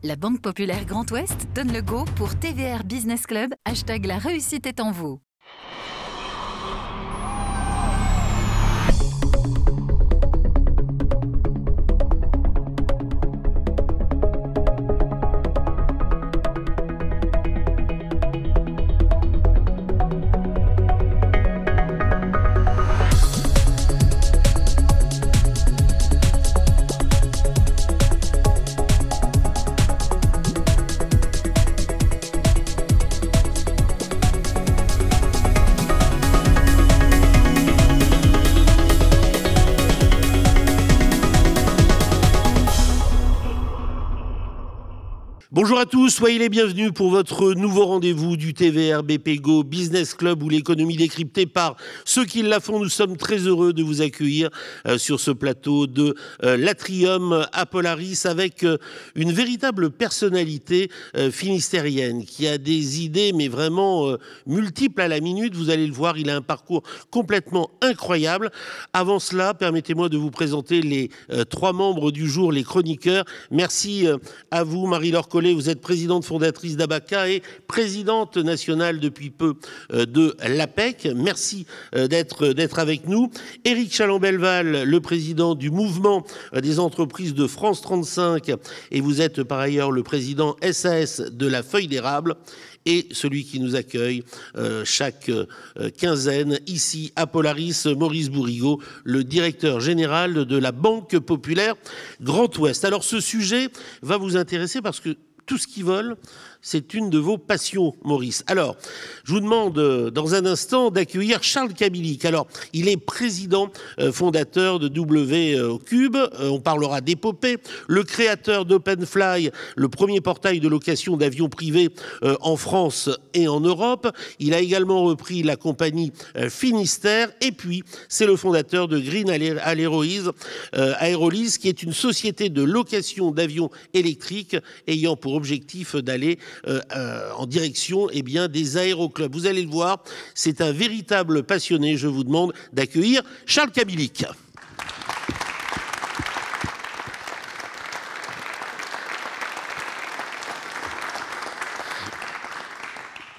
La Banque Populaire Grand Ouest donne le go pour TVR Business Club, hashtag la réussite est en vous. Bonjour à tous, soyez les bienvenus pour votre nouveau rendez-vous du TVR BP Go Business Club où l'économie décryptée par ceux qui la font. Nous sommes très heureux de vous accueillir sur ce plateau de l'Atrium à Polaris avec une véritable personnalité finistérienne qui a des idées mais vraiment multiples à la minute. Vous allez le voir, il a un parcours complètement incroyable. Avant cela, permettez-moi de vous présenter les trois membres du jour, les chroniqueurs. Merci à vous, Marie-Laure Collet. Vous êtes présidente fondatrice d'Abaca et présidente nationale depuis peu de l'APEC. Merci d'être avec nous. Éric Chalambelval, le président du mouvement des entreprises de France 35 et vous êtes par ailleurs le président SAS de la Feuille d'Érable. Et celui qui nous accueille chaque quinzaine ici à Polaris, Maurice Bourrigaud, le directeur général de la Banque Populaire Grand Ouest. Alors ce sujet va vous intéresser parce que tout ce qui vole, c'est une de vos passions, Maurice. Alors, je vous demande dans un instant d'accueillir Charles Kabilik. Alors, il est président fondateur de WCube. On parlera d'épopée. Le créateur d'OpenFly, le premier portail de location d'avions privés en France et en Europe. Il a également repris la compagnie Finistère. Et puis, c'est le fondateur de Green Aerolease, qui est une société de location d'avions électriques ayant pour objectif d'aller en direction des aéroclubs. Vous allez le voir, c'est un véritable passionné. Je vous demande d'accueillir Charles Kabilik.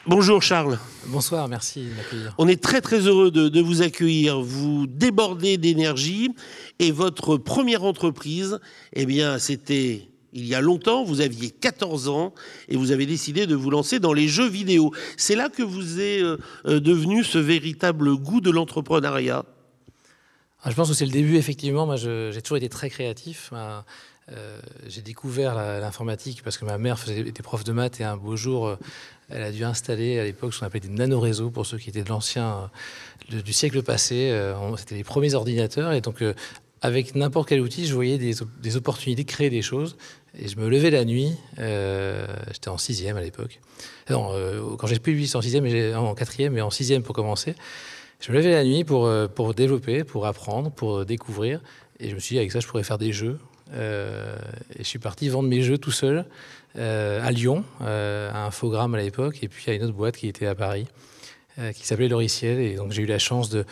Bonjour Charles. Bonsoir, merci de m'accueillir. On est très très heureux de vous accueillir. Vous débordez d'énergie et votre première entreprise, c'était il y a longtemps, vous aviez 14 ans et vous avez décidé de vous lancer dans les jeux vidéo. C'est là que vous est devenu ce véritable goût de l'entrepreneuriat. Je pense que c'est le début, effectivement. Moi, j'ai toujours été très créatif. J'ai découvert l'informatique parce que ma mère était prof de maths et un beau jour, elle a dû installer à l'époque ce qu'on appelait des nanoréseaux pour ceux qui étaient de l'ancien, du siècle passé. C'était les premiers ordinateurs et donc avec n'importe quel outil, je voyais des opportunités de créer des choses. Et je me levais la nuit. J'étais en 6e à l'époque. Non, quand j'ai pu, c'était en 6e, mais en 4e, mais en 6e pour commencer. Je me levais la nuit pour développer, pour apprendre, pour découvrir. Et je me suis dit, avec ça, je pourrais faire des jeux. Et je suis parti vendre mes jeux tout seul à Lyon, à Infogrames à l'époque, et puis à une autre boîte qui était à Paris, qui s'appelait Loriciel. Et donc j'ai eu la chance de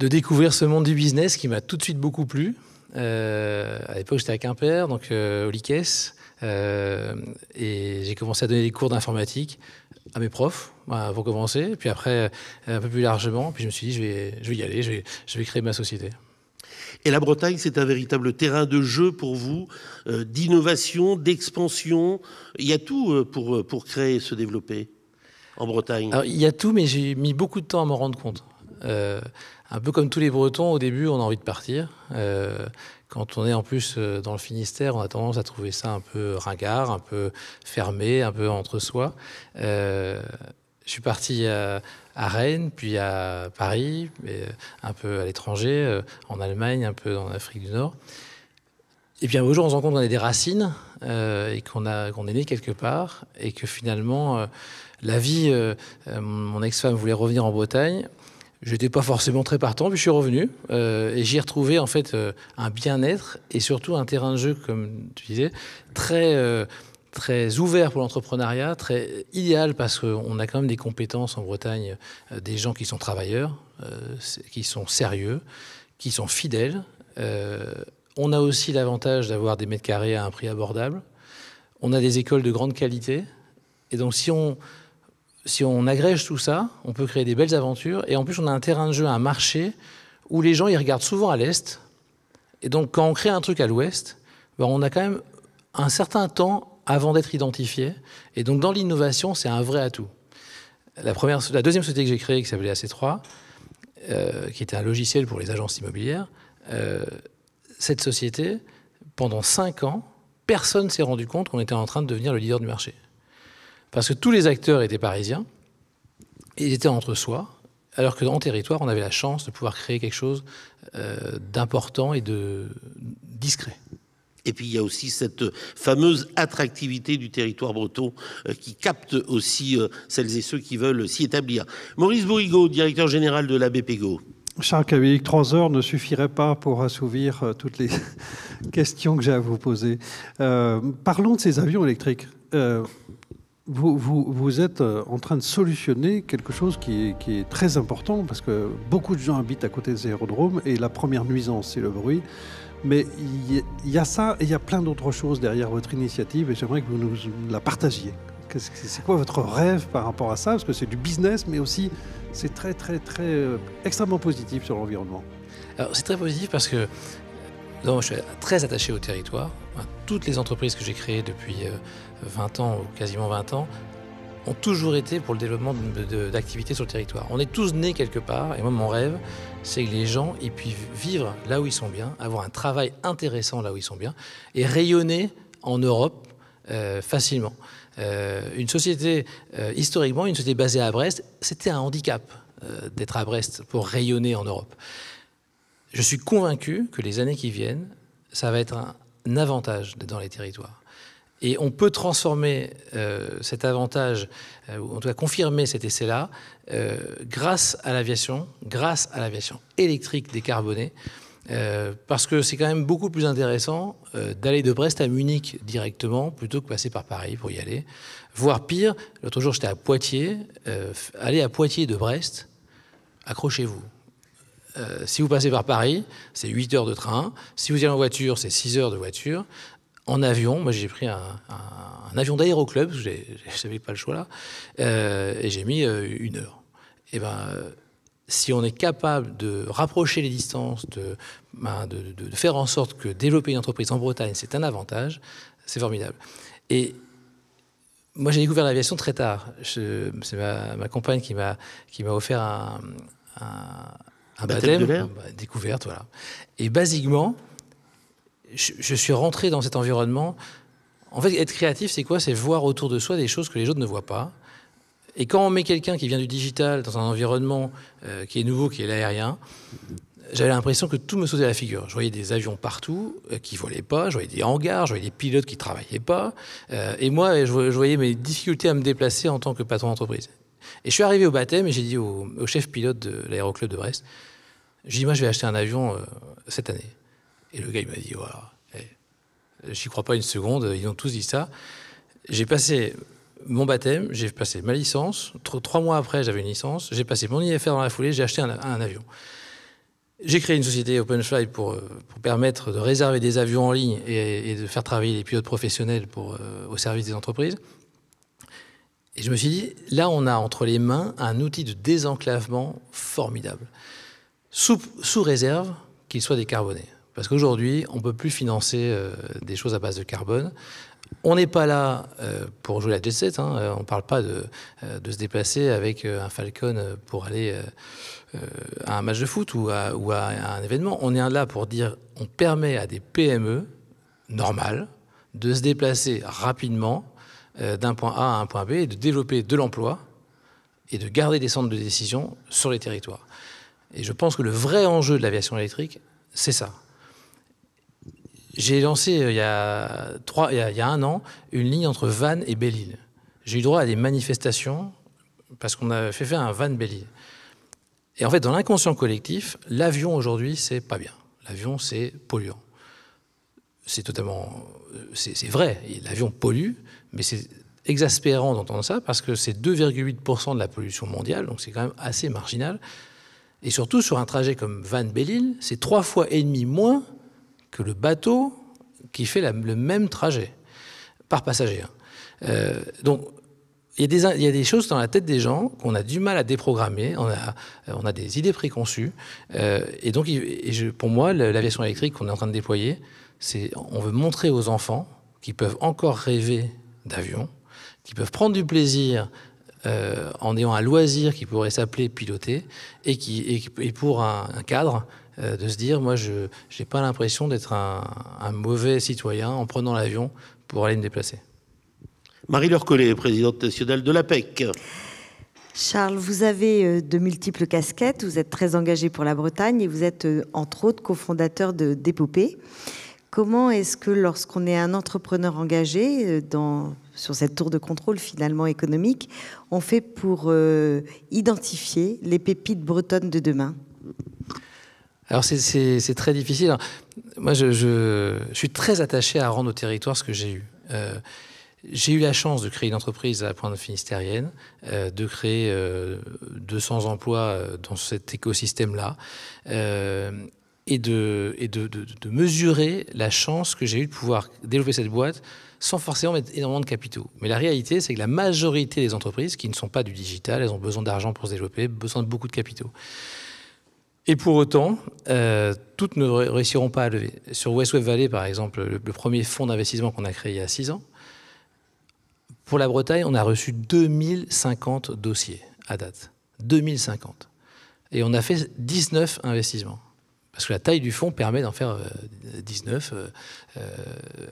découvrir ce monde du business qui m'a tout de suite beaucoup plu. À l'époque, j'étais à Quimper, donc au LICES, et j'ai commencé à donner des cours d'informatique à mes profs, pour commencer. Puis après, un peu plus largement, puis je me suis dit, je vais y aller, je vais créer ma société. Et la Bretagne, c'est un véritable terrain de jeu pour vous, d'innovation, d'expansion. Il y a tout pour créer, se développer en Bretagne. Alors, il y a tout, mais j'ai mis beaucoup de temps à m'en rendre compte. Un peu comme tous les Bretons, au début, on a envie de partir. Quand on est en plus dans le Finistère, on a tendance à trouver ça un peu ringard, un peu fermé, un peu entre soi. Je suis parti à Rennes, puis à Paris, un peu à l'étranger, en Allemagne, un peu en Afrique du Nord. Et puis un beau jour, on se rend compte qu'on a des racines et qu'on est né quelque part et que finalement, la vie, mon ex-femme voulait revenir en Bretagne. Je n'étais pas forcément très partant, puis je suis revenu et j'y ai retrouvé en fait un bien-être et surtout un terrain de jeu, comme tu disais, très ouvert pour l'entrepreneuriat, très idéal parce qu'on a quand même des compétences en Bretagne, des gens qui sont travailleurs, qui sont sérieux, qui sont fidèles. On a aussi l'avantage d'avoir des mètres carrés à un prix abordable. on a des écoles de grande qualité. Et donc, si on agrège tout ça, on peut créer des belles aventures. Et en plus, on a un terrain de jeu, un marché, où les gens, ils regardent souvent à l'Est. Et donc, quand on crée un truc à l'Ouest, ben, on a quand même un certain temps avant d'être identifié. Et donc, dans l'innovation, c'est un vrai atout. La deuxième société que j'ai créée, qui s'appelait AC3, qui était un logiciel pour les agences immobilières, cette société, pendant 5 ans, personne ne s'est rendu compte qu'on était en train de devenir le leader du marché. Parce que tous les acteurs étaient parisiens, et ils étaient entre soi, alors qu'en territoire, on avait la chance de pouvoir créer quelque chose d'important et de discret. Et puis il y a aussi cette fameuse attractivité du territoire breton qui capte aussi celles et ceux qui veulent s'y établir. Maurice Bourrigaud, directeur général de la BPGO. Charles Cavelic, 3 heures ne suffiraient pas pour assouvir toutes les questions que j'ai à vous poser. Parlons de ces avions électriques. Vous êtes en train de solutionner quelque chose qui est très important parce que beaucoup de gens habitent à côté des aérodromes et la première nuisance, c'est le bruit. Mais il y a ça et il y a plein d'autres choses derrière votre initiative et j'aimerais que vous nous la partagiez. C'est quoi votre rêve par rapport à ça? Parce que c'est du business, mais aussi c'est très, très, très extrêmement positif sur l'environnement. Alors c'est très positif parce que je suis très attaché au territoire. Toutes les entreprises que j'ai créées depuis 20 ans ou quasiment 20 ans ont toujours été pour le développement d'activités sur le territoire. On est tous nés quelque part, et moi mon rêve, c'est que les gens ils puissent vivre là où ils sont bien, avoir un travail intéressant là où ils sont bien, et rayonner en Europe facilement. Une société, historiquement, une société basée à Brest, c'était un handicap d'être à Brest pour rayonner en Europe. Je suis convaincu que les années qui viennent, ça va être un avantage d'être dans les territoires. Et on peut transformer cet avantage, ou en tout cas confirmer cet essai-là, grâce à l'aviation électrique décarbonée, parce que c'est quand même beaucoup plus intéressant d'aller de Brest à Munich directement, plutôt que passer par Paris pour y aller. Voire pire, l'autre jour j'étais à Poitiers, aller à Poitiers de Brest, accrochez-vous. Si vous passez par Paris, c'est 8 heures de train. Si vous y allez en voiture, c'est 6 heures de voiture. En avion, moi j'ai pris un avion d'aéroclub, parce que je n'avais pas le choix là, et j'ai mis 1 heure. Et si on est capable de rapprocher les distances, de faire en sorte que développer une entreprise en Bretagne, c'est un avantage, c'est formidable. Et moi j'ai découvert l'aviation très tard. C'est ma compagne qui m'a offert un baptême de l'air. Découverte, voilà. Et basiquement, je suis rentré dans cet environnement. En fait, être créatif, c'est quoi? C'est voir autour de soi des choses que les autres ne voient pas. Et quand on met quelqu'un qui vient du digital dans un environnement qui est nouveau, qui est l'aérien, j'avais l'impression que tout me sautait à la figure. Je voyais des avions partout qui ne volaient pas, je voyais des hangars, je voyais des pilotes qui ne travaillaient pas. Et moi, je voyais mes difficultés à me déplacer en tant que patron d'entreprise. Et je suis arrivé au baptême et j'ai dit au chef pilote de l'aéroclub de Brest, j'ai dit, moi, je vais acheter un avion cette année. Et le gars, il m'a dit, voilà, j'y crois pas une seconde, ils ont tous dit ça. J'ai passé mon baptême, j'ai passé ma licence. 3 mois après, j'avais une licence. J'ai passé mon IFR dans la foulée, j'ai acheté un avion. J'ai créé une société OpenFly pour permettre de réserver des avions en ligne et de faire travailler les pilotes professionnels au service des entreprises. Et je me suis dit, là, on a entre les mains un outil de désenclavement formidable, sous réserve qu'il soit décarboné. Parce qu'aujourd'hui, on ne peut plus financer des choses à base de carbone. On n'est pas là pour jouer la jet set. On ne parle pas de se déplacer avec un Falcon pour aller à un match de foot ou à un événement. On est là pour dire on permet à des PME normales de se déplacer rapidement d'un point A à un point B et de développer de l'emploi et de garder des centres de décision sur les territoires. Et je pense que le vrai enjeu de l'aviation électrique, c'est ça. J'ai lancé il y a 1 an une ligne entre Vannes et Belle-Île. J'ai eu droit à des manifestations parce qu'on a fait un Vannes Belle-Île. Et en fait, dans l'inconscient collectif, l'avion aujourd'hui, c'est pas bien. L'avion, c'est polluant. C'est vrai, l'avion pollue, mais c'est exaspérant d'entendre ça parce que c'est 2,8% de la pollution mondiale, donc c'est quand même assez marginal. Et surtout, sur un trajet comme Vannes-Belle-Île, c'est 3,5 fois moins que le bateau qui fait le même trajet. par passager. Donc, il y a des choses dans la tête des gens qu'on a du mal à déprogrammer, on a des idées préconçues, et donc pour moi, l'aviation électrique qu'on est en train de déployer, on veut montrer aux enfants qu'ils peuvent encore rêver d'avion, qu'ils peuvent prendre du plaisir en ayant un loisir qui pourrait s'appeler piloter, et pour un cadre, de se dire, moi, je n'ai pas l'impression d'être un mauvais citoyen en prenant l'avion pour aller me déplacer. Marie-Laure Collet, présidente nationale de l'APEC. Charles, vous avez de multiples casquettes, vous êtes très engagé pour la Bretagne et vous êtes entre autres cofondateur d'Épopée. Comment est-ce que lorsqu'on est un entrepreneur engagé sur cette tour de contrôle finalement économique, on fait pour identifier les pépites bretonnes de demain ? Alors c'est très difficile. Alors, moi je suis très attaché à rendre au territoire ce que j'ai eu. J'ai eu la chance de créer une entreprise à la pointe finistérienne, de créer 200 emplois dans cet écosystème-là, et de mesurer la chance que j'ai eue de pouvoir développer cette boîte sans forcément mettre énormément de capitaux. Mais la réalité, c'est que la majorité des entreprises qui ne sont pas du digital, elles ont besoin d'argent pour se développer, besoin de beaucoup de capitaux. Et pour autant, toutes ne réussiront pas à lever. Sur West Web Valley, par exemple, le premier fonds d'investissement qu'on a créé il y a 6 ans, pour la Bretagne, on a reçu 2050 dossiers à date. 2050. Et on a fait 19 investissements. Parce que la taille du fonds permet d'en faire 19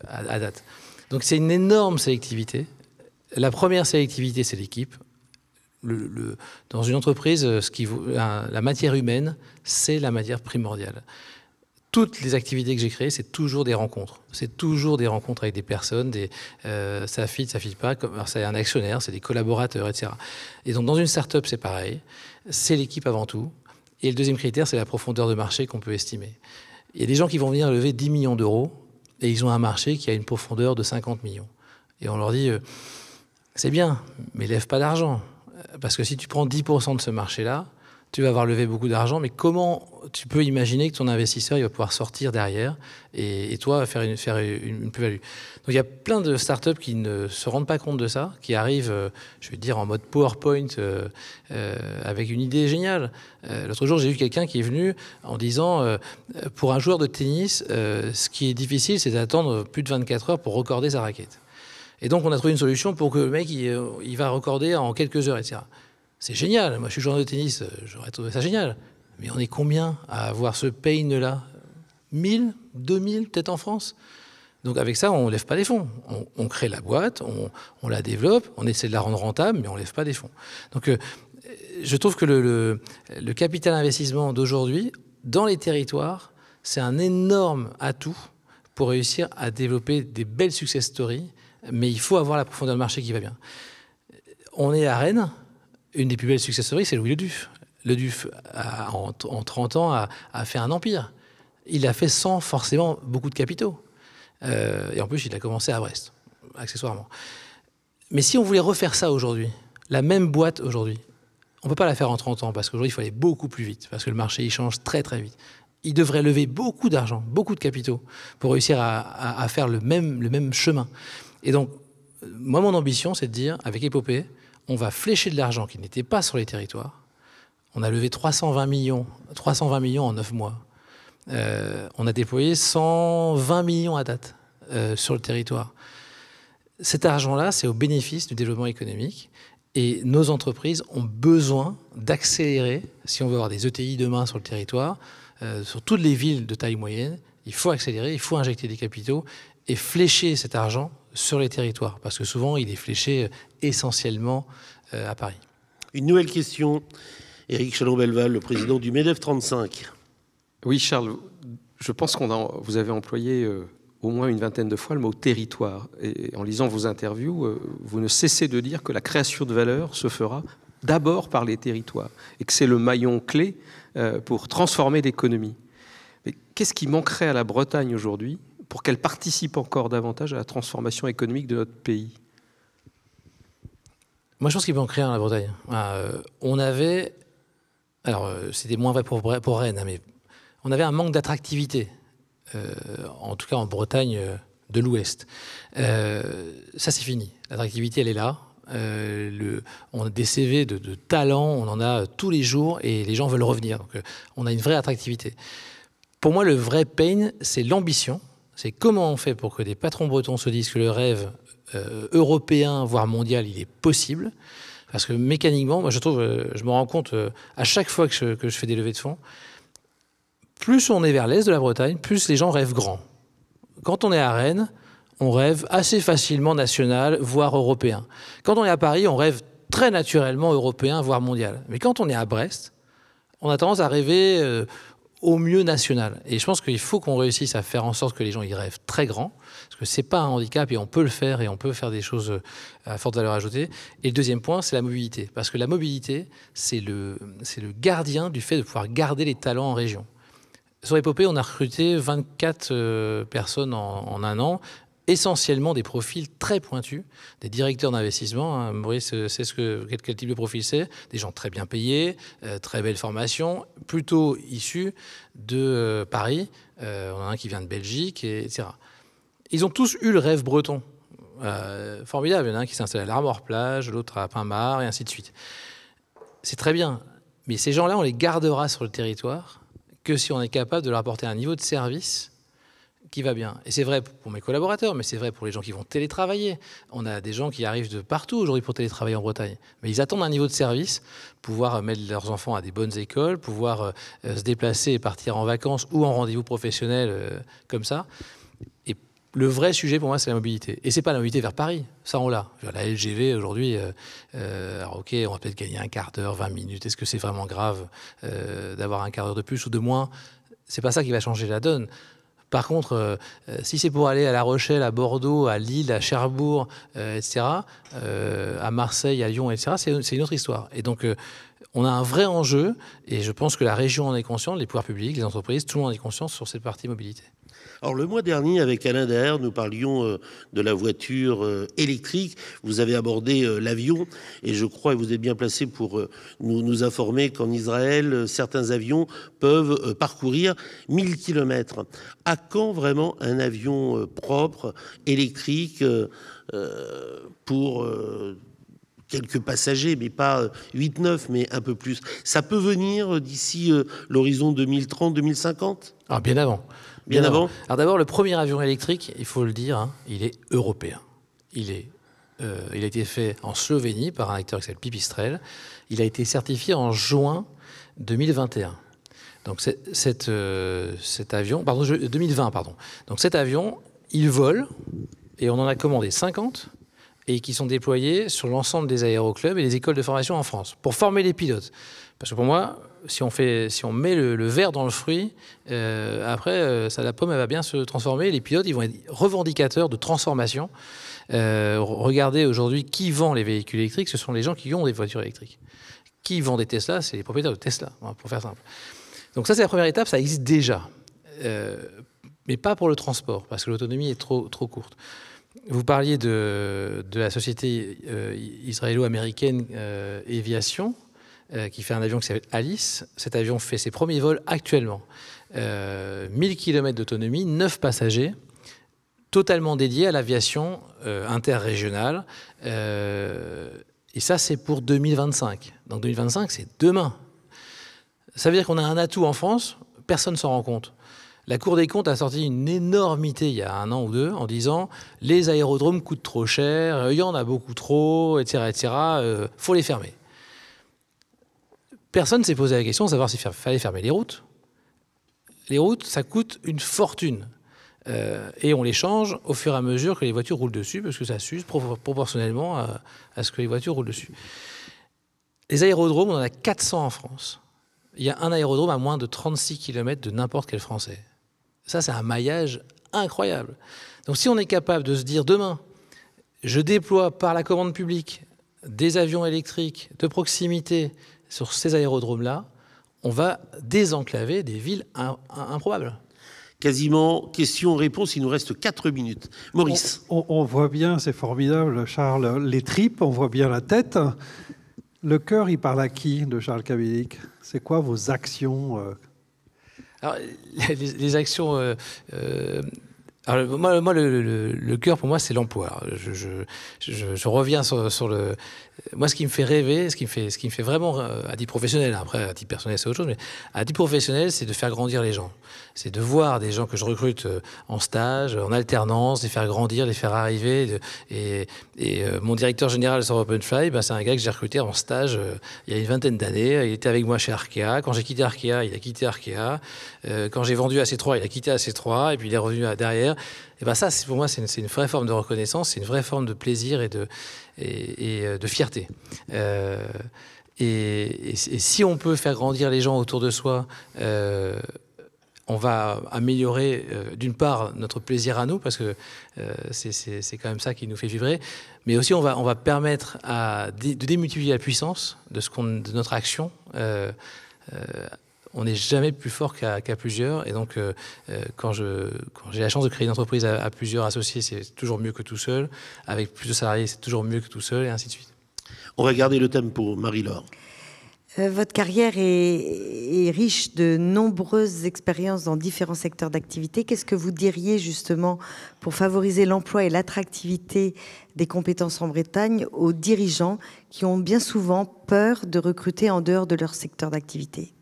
à date. Donc c'est une énorme sélectivité. La première sélectivité, c'est l'équipe. Dans une entreprise, la matière humaine, c'est la matière primordiale. Toutes les activités que j'ai créées, c'est toujours des rencontres. C'est toujours des rencontres avec des personnes, ça fit pas. C'est un actionnaire, c'est des collaborateurs, etc. Et donc dans une start-up, c'est pareil. C'est l'équipe avant tout. Et le deuxième critère, c'est la profondeur de marché qu'on peut estimer. Il y a des gens qui vont venir lever 10 millions d'euros et ils ont un marché qui a une profondeur de 50 millions. Et on leur dit, c'est bien, mais lève pas d'argent. Parce que si tu prends 10% de ce marché-là, tu vas avoir levé beaucoup d'argent, mais comment tu peux imaginer que ton investisseur il va pouvoir sortir derrière et toi faire une plus-value? Donc il y a plein de startups qui ne se rendent pas compte de ça, qui arrivent, je vais dire, en mode PowerPoint avec une idée géniale. L'autre jour, j'ai vu quelqu'un qui est venu en disant pour un joueur de tennis, ce qui est difficile, c'est d'attendre plus de 24 heures pour recorder sa raquette. Et donc on a trouvé une solution pour que le mec il va recorder en quelques heures, etc. C'est génial. Moi, je suis joueur de tennis, j'aurais trouvé ça génial. Mais on est combien à avoir ce pain-là? 1000, 2000, peut-être en France. Donc avec ça, on ne lève pas des fonds. On crée la boîte, on la développe, on essaie de la rendre rentable, mais on ne lève pas des fonds. Donc je trouve que le capital investissement d'aujourd'hui, dans les territoires, c'est un énorme atout pour réussir à développer des belles success stories, mais il faut avoir la profondeur de marché qui va bien. On est à Rennes. Une des plus belles success stories, c'est Louis Le Duf. Le Duf, en 30 ans, a fait un empire. Il l'a fait sans forcément beaucoup de capitaux. Et en plus, il a commencé à Brest, accessoirement. Mais si on voulait refaire ça aujourd'hui, la même boîte aujourd'hui, on ne peut pas la faire en 30 ans, parce qu'aujourd'hui, il faut aller beaucoup plus vite, parce que le marché, il change très, très vite. Il devrait lever beaucoup d'argent, beaucoup de capitaux, pour réussir à faire le même chemin. Et donc, moi, mon ambition, c'est de dire, avec Épopée, on va flécher de l'argent qui n'était pas sur les territoires. On a levé 320 millions en 9 mois. On a déployé 120 millions à date sur le territoire. Cet argent-là, c'est au bénéfice du développement économique. Et nos entreprises ont besoin d'accélérer. Si on veut avoir des ETI demain sur le territoire, sur toutes les villes de taille moyenne, il faut accélérer, il faut injecter des capitaux et flécher cet argent sur les territoires, parce que souvent, il est fléché essentiellement à Paris. Une nouvelle question. Éric Chalon-Belval, le président du MEDEF 35. Oui, Charles, je pense vous avez employé au moins une vingtaine de fois le mot territoire. Et en lisant vos interviews, vous ne cessez de dire que la création de valeur se fera d'abord par les territoires et que c'est le maillon clé pour transformer l'économie. Mais qu'est-ce qui manquerait à la Bretagne aujourd'hui pour qu'elle participe encore davantage à la transformation économique de notre pays? Moi, je pense qu'il manque rien à la Bretagne. On avait... Alors, c'était moins vrai pour Rennes, hein, mais on avait un manque d'attractivité. En tout cas, en Bretagne, de l'Ouest. Ça, c'est fini. L'attractivité, elle est là. On a des CV de talents, on en a tous les jours et les gens veulent revenir. Donc, on a une vraie attractivité. Pour moi, le vrai pain, c'est l'ambition. C'est comment on fait pour que des patrons bretons se disent que le rêve européen, voire mondial, il est possible. Parce que mécaniquement, moi, je me rends compte à chaque fois que je fais des levées de fonds, plus on est vers l'est de la Bretagne, plus les gens rêvent grand. Quand on est à Rennes, on rêve assez facilement national, voire européen. Quand on est à Paris, on rêve très naturellement européen, voire mondial. Mais quand on est à Brest, on a tendance à rêver au mieux national. Et je pense qu'il faut qu'on réussisse à faire en sorte que les gens y rêvent très grand, parce que c'est pas un handicap et on peut le faire et on peut faire des choses à forte valeur ajoutée. Et le deuxième point, c'est la mobilité. Parce que la mobilité, c'est le gardien du fait de pouvoir garder les talents en région. Sur Épopée, on a recruté 24 personnes en un an, essentiellement des profils très pointus, des directeurs d'investissement. Hein. Maurice sait quel type de profil c'est, des gens très bien payés, très belle formation, plutôt issus de Paris. On en a un qui vient de Belgique, etc. Ils ont tous eu le rêve breton. Formidable, il y en a un qui s'est installé à l'Armor-Plage, l'autre à Pinmar, et ainsi de suite. C'est très bien, mais ces gens-là, on les gardera sur le territoire que si on est capable de leur apporter un niveau de service qui va bien. Et c'est vrai pour mes collaborateurs, mais c'est vrai pour les gens qui vont télétravailler. On a des gens qui arrivent de partout aujourd'hui pour télétravailler en Bretagne. Mais ils attendent un niveau de service, pouvoir mettre leurs enfants à des bonnes écoles, pouvoir se déplacer et partir en vacances ou en rendez-vous professionnel comme ça. Et le vrai sujet pour moi, c'est la mobilité. Et c'est pas la mobilité vers Paris, ça on l'a. La LGV aujourd'hui, alors ok, on va peut-être gagner un quart d'heure, 20 minutes. Est-ce que c'est vraiment grave d'avoir un quart d'heure de plus ou de moins? C'est pas ça qui va changer la donne. Par contre, si c'est pour aller à La Rochelle, à Bordeaux, à Lille, à Cherbourg, etc., à Marseille, à Lyon, etc., c'est une autre histoire. Et donc, on a un vrai enjeu, et je pense que la région en est consciente, les pouvoirs publics, les entreprises, tout le monde en est conscient sur cette partie mobilité. Alors le mois dernier, avec Alain Daher, nous parlions de la voiture électrique. Vous avez abordé l'avion et je crois que vous êtes bien placé pour nous informer qu'en Israël, certains avions peuvent parcourir 1000 km. À quand vraiment un avion propre, électrique, pour quelques passagers, mais pas 8-9, mais un peu plus? Ça peut venir d'ici l'horizon 2030-2050 ? Alors bien avant. Bien avant. Alors d'abord, le premier avion électrique, il faut le dire, hein, il est européen. Il a été fait en Slovénie par un acteur qui s'appelle Pipistrel. Il a été certifié en juin 2021. Donc cet avion, 2020, pardon. Donc cet avion, il vole et on en a commandé 50 et qui sont déployés sur l'ensemble des aéroclubs et les écoles de formation en France pour former les pilotes. Parce que pour moi, si on met le verre dans le fruit, après, la pomme, elle va bien se transformer. Les pilotes, ils vont être revendicateurs de transformation. Regardez aujourd'hui qui vend les véhicules électriques. Ce sont les gens qui ont des voitures électriques. Qui vend des Tesla? C'est les propriétaires de Tesla, pour faire simple. Donc ça, c'est la première étape. Ça existe déjà. Mais pas pour le transport, parce que l'autonomie est trop courte. Vous parliez de la société israélo-américaine Aviation, qui fait un avion qui s'appelle Alice. Cet avion fait ses premiers vols actuellement. 1000 km d'autonomie, 9 passagers, totalement dédiés à l'aviation interrégionale. Et ça, c'est pour 2025. Donc 2025, c'est demain. Ça veut dire qu'on a un atout en France, personne ne s'en rend compte. La Cour des comptes a sorti une énormité il y a 1 an ou 2 en disant les aérodromes coûtent trop cher, il y en a beaucoup trop, etc., etc. Faut les fermer. Personne ne s'est posé la question de savoir s'il fallait fermer les routes. Les routes, ça coûte une fortune. Et on les change au fur et à mesure que les voitures roulent dessus, parce que ça s'use proportionnellement à ce que les voitures roulent dessus. Les aérodromes, on en a 400 en France. Il y a un aérodrome à moins de 36 km de n'importe quel Français. Ça, c'est un maillage incroyable. Donc si on est capable de se dire demain, je déploie par la commande publique des avions électriques de proximité sur ces aérodromes-là, on va désenclaver des villes improbables. Quasiment question-réponse, il nous reste 4 minutes. Maurice. On voit bien, c'est formidable, Charles, les tripes, on voit bien la tête. Le cœur, il parle à qui de Charles Cabilic? C'est quoi vos actions? Alors, les actions, Alors, moi le cœur pour moi, c'est l'emploi. Je reviens sur le. Moi, ce qui me fait rêver, ce qui me fait vraiment à titre professionnel. Après, à titre personnel, c'est autre chose. Mais à titre professionnel, c'est de faire grandir les gens. C'est de voir des gens que je recrute en stage, en alternance, les faire grandir, les faire arriver. Mon directeur général sur OpenFly, c'est un gars que j'ai recruté en stage il y a une vingtaine d'années. Il était avec moi chez Arkea. Quand j'ai quitté Arkea, il a quitté Arkea. Quand j'ai vendu AC3, il a quitté AC3. Et puis il est revenu derrière. Et ça, pour moi, c'est une vraie forme de reconnaissance, c'est une vraie forme de plaisir et de fierté. Et si on peut faire grandir les gens autour de soi, on va améliorer d'une part notre plaisir à nous, parce que c'est quand même ça qui nous fait vibrer, mais aussi on va permettre de démultiplier la puissance de notre action. On n'est jamais plus fort qu'à plusieurs. Et donc, quand j'ai la chance de créer une entreprise à plusieurs associés, c'est toujours mieux que tout seul. Avec plus de salariés, c'est toujours mieux que tout seul, et ainsi de suite. On va garder le tempo, Marie-Laure. Votre carrière est riche de nombreuses expériences dans différents secteurs d'activité. Qu'est-ce que vous diriez justement pour favoriser l'emploi et l'attractivité des compétences en Bretagne aux dirigeants qui ont bien souvent peur de recruter en dehors de leur secteur d'activité ?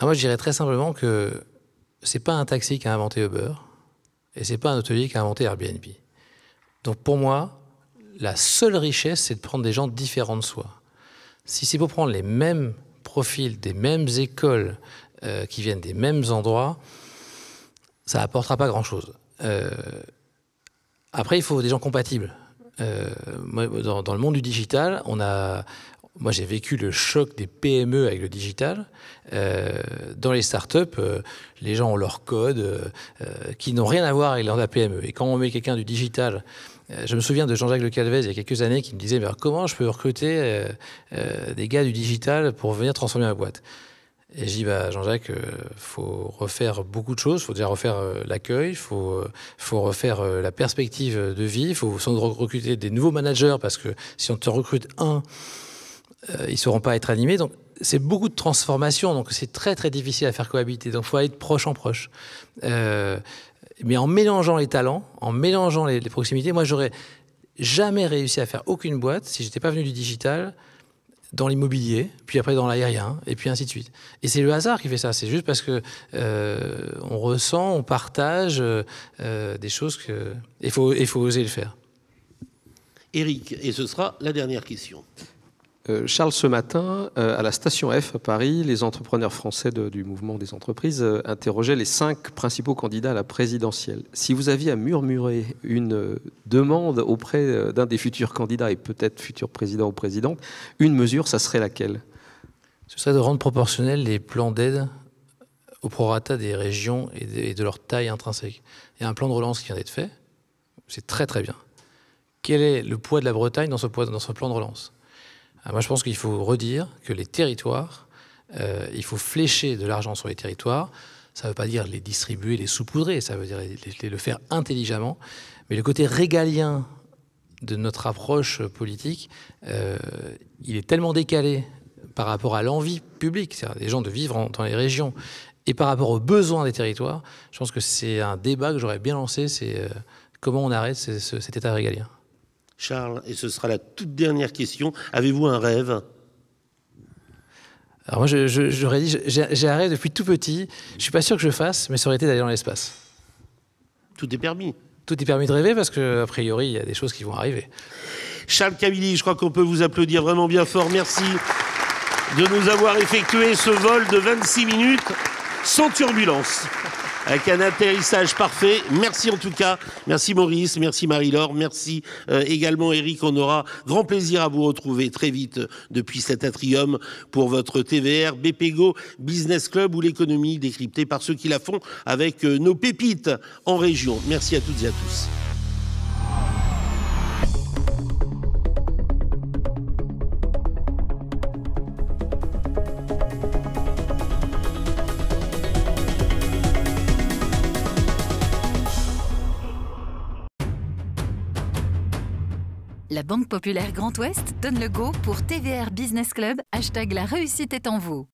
Moi, je dirais très simplement que c'est pas un taxi qui a inventé Uber et c'est pas un hôtelier qui a inventé Airbnb. Donc pour moi, la seule richesse, c'est de prendre des gens différents de soi. Si c'est pour prendre les mêmes profils, des mêmes écoles, qui viennent des mêmes endroits, ça n'apportera pas grand-chose. Après, il faut des gens compatibles. Moi, dans le monde du digital, moi, j'ai vécu le choc des PME avec le digital. Dans les startups, les gens ont leur code qui n'ont rien à voir avec la PME. Et quand on met quelqu'un du digital, je me souviens de Jean-Jacques Le Calvez il y a quelques années qui me disait comment je peux recruter des gars du digital pour venir transformer ma boîte. Et je dis Jean-Jacques, faut refaire beaucoup de choses. Il faut déjà refaire l'accueil, il faut refaire la perspective de vie, il faut sans doute recruter des nouveaux managers, parce que si on te recrute ils ne sauront pas être animés. Donc, c'est beaucoup de transformation. Donc, c'est très, très difficile à faire cohabiter. Donc, il faut aller de proche en proche. Mais en mélangeant les talents, en mélangeant les proximités, moi, j'aurais jamais réussi à faire aucune boîte si je n'étais pas venu du digital, dans l'immobilier, puis après dans l'aérien, et puis ainsi de suite. Et c'est le hasard qui fait ça. C'est juste parce que on ressent, on partage des choses que... Il faut oser le faire. Éric, et ce sera la dernière question. Charles, ce matin, à la station F à Paris, les entrepreneurs français du mouvement des entreprises interrogeaient les 5 principaux candidats à la présidentielle. Si vous aviez à murmurer une demande auprès d'un des futurs candidats et peut-être futurs présidents ou présidentes, une mesure, ça serait laquelle ? Ce serait de rendre proportionnels les plans d'aide au prorata des régions et de leur taille intrinsèque. Il y a un plan de relance qui vient d'être fait. C'est très très bien. Quel est le poids de la Bretagne dans ce plan de relance ? Moi, je pense qu'il faut redire que les territoires, il faut flécher de l'argent sur les territoires. Ça ne veut pas dire les distribuer, les saupoudrer, ça veut dire le faire intelligemment. Mais le côté régalien de notre approche politique, il est tellement décalé par rapport à l'envie publique, c'est-à-dire des gens de vivre dans les régions, et par rapport aux besoins des territoires. Je pense que c'est un débat que j'aurais bien lancé, c'est comment on arrête cet état régalien. Charles, et ce sera la toute dernière question. Avez-vous un rêve ? Alors moi, j'aurais dit, j'ai un rêve depuis tout petit. Je ne suis pas sûr que je fasse, mais ça aurait été d'aller dans l'espace. Tout est permis. Tout est permis de rêver, parce qu'a priori, il y a des choses qui vont arriver. Charles Cavilly, je crois qu'on peut vous applaudir vraiment bien fort. Merci de nous avoir effectué ce vol de 26 minutes sans turbulence, avec un atterrissage parfait. Merci en tout cas. Merci Maurice, merci Marie-Laure, merci également Éric. On aura grand plaisir à vous retrouver très vite depuis cet atrium pour votre TVR BPGO Business Club, où l'économie décryptée par ceux qui la font avec nos pépites en région. Merci à toutes et à tous. La Banque Populaire Grand Ouest donne le go pour TVR Business Club, #la réussite est en vous.